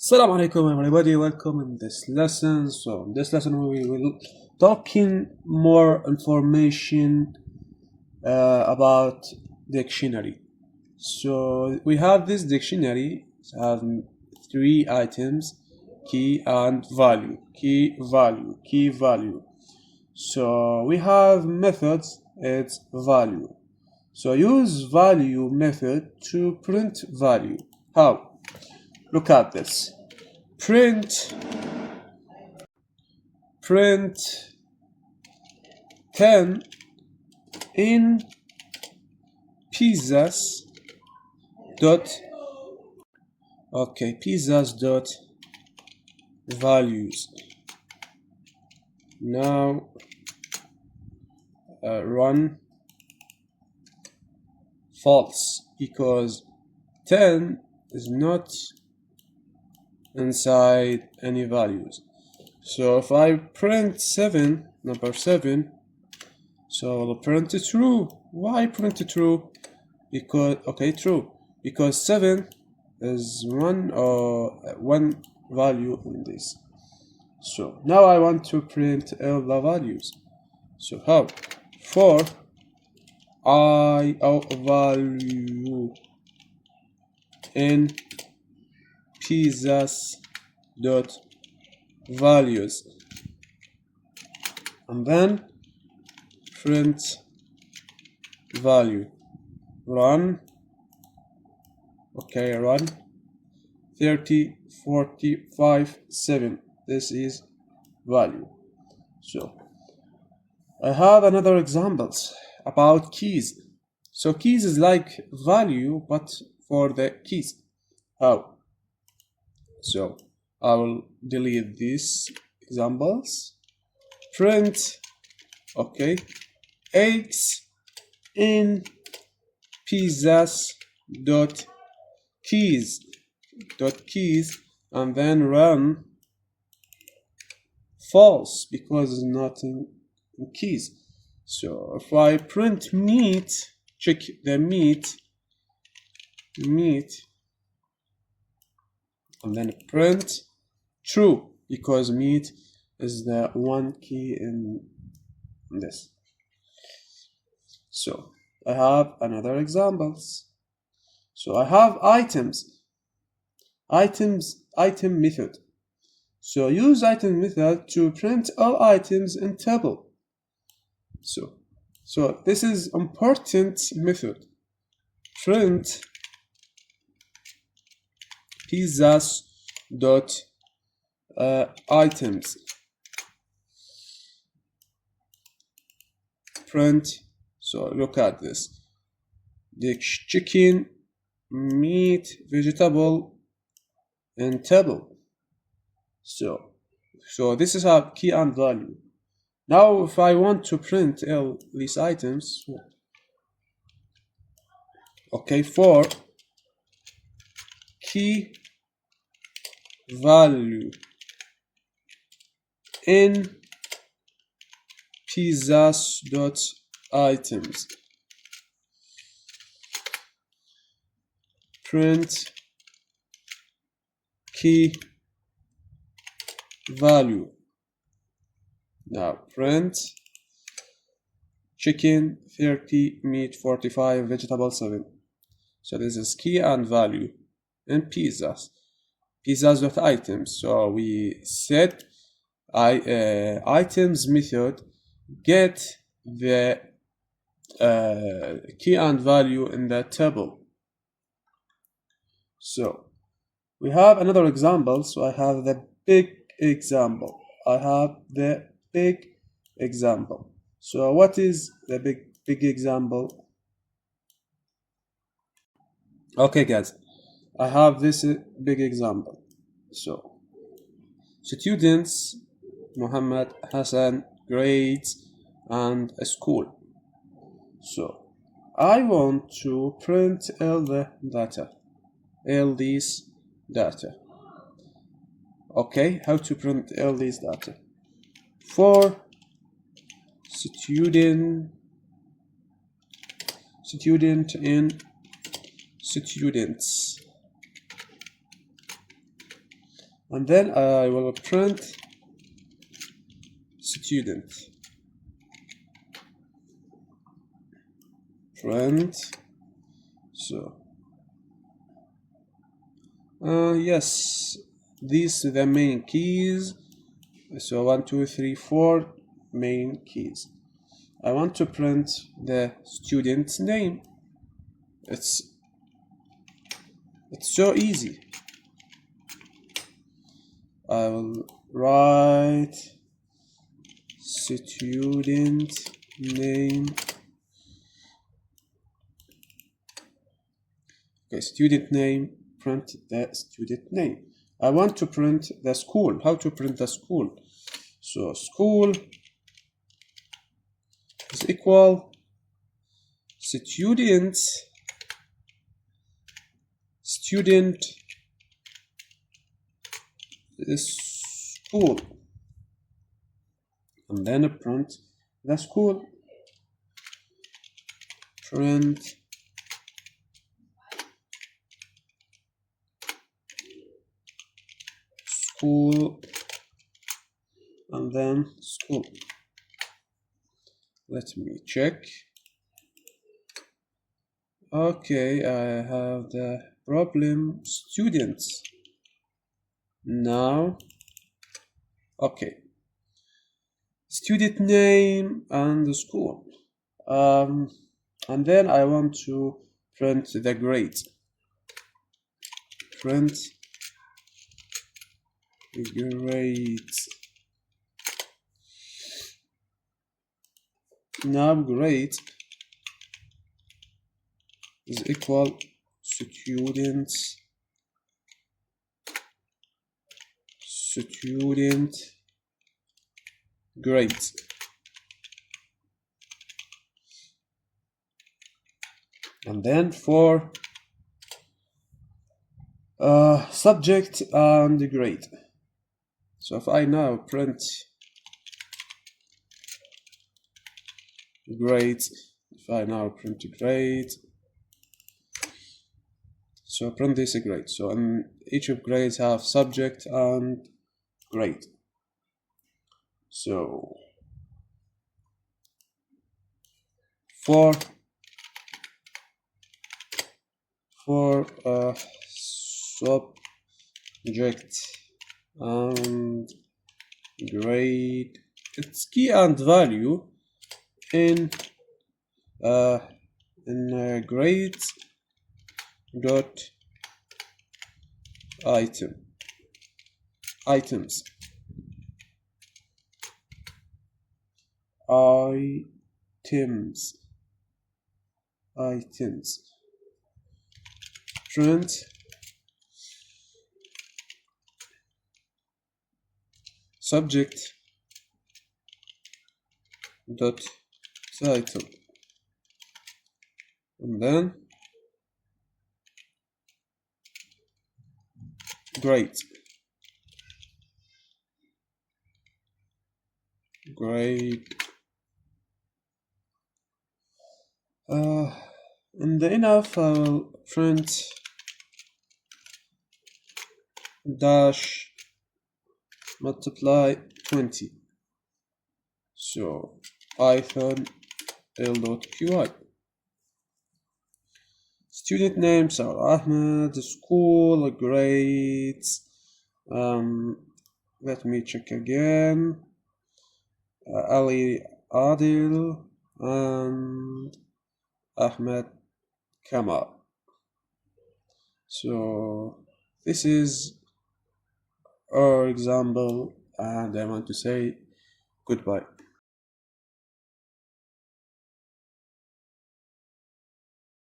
Assalamu alaikum everybody, welcome in this lesson. So in this lesson we will talking more information about dictionary. So we have this dictionary, it has three items: key and value, key, value, key, value. So we have methods, it's value. So use value method to print value. How? Look at this. Print 10 in pizzas dot values. Now run. False, because 10 is not inside any values. So if I print 7, number 7, so I'll print it true. Why print it true? Because true, because 7 is one value in this. So now I want to print all the values. So how? For I value in pizzas dot values, and then print value. Run. Run. 30, 45, 7. This is value. So I have another examples about keys. So keys is like value, but for the keys. How? So I will delete these examples. Print eggs in pizzas dot keys, and then run. False, because it's not in keys. So if I print meat, check the meat, and then print true, because meat is the one key in this. So I have another examples. So I have item method. So use item method to print all items in table. So this is important method. Print pizzas dot items. Print. So look at this. The chicken, meat, vegetable, and table. So this is our key and value. Now if I want to print all these items, for key value in pizzas dot items, print key value. Now print chicken 30, meat 45, vegetable 7. So this is key and value in pizzas dot items. So we set items method get the key and value in the table. So we have another example. So I have the big example. So what is the big example? Okay guys, I have this big example. So students, Muhammad, Hassan, grades, and a school. So I want to print all these data. How to print all these data? For student in students. and then I will print student. Print. So yes, these are the main keys. So 1 2 3 4 main keys. I want to print the student's name. It's so easy. I will write student name. Okay, student name, print the student name. I want to print the school. How to print the school? So school is equal student is school, and then print the school. Print school, and then school. Let me check. Okay, I have the problem students. Now, okay, student name and the school. And then I want to print the grade. Print grade. Now grade is equal student grade. And then for subject and grade. So if I now print grade, so print this grade. So in each of grades have subject and grade. So for subject and grade, it's key and value in grades dot items print subject dot title, and then grade and enough. I will print dash multiply 20. So Python l.qi. Student names are Ahmed, school, grades. Let me check again. Ali Adil and Ahmed Kamal. So this is our example, and I want to say goodbye.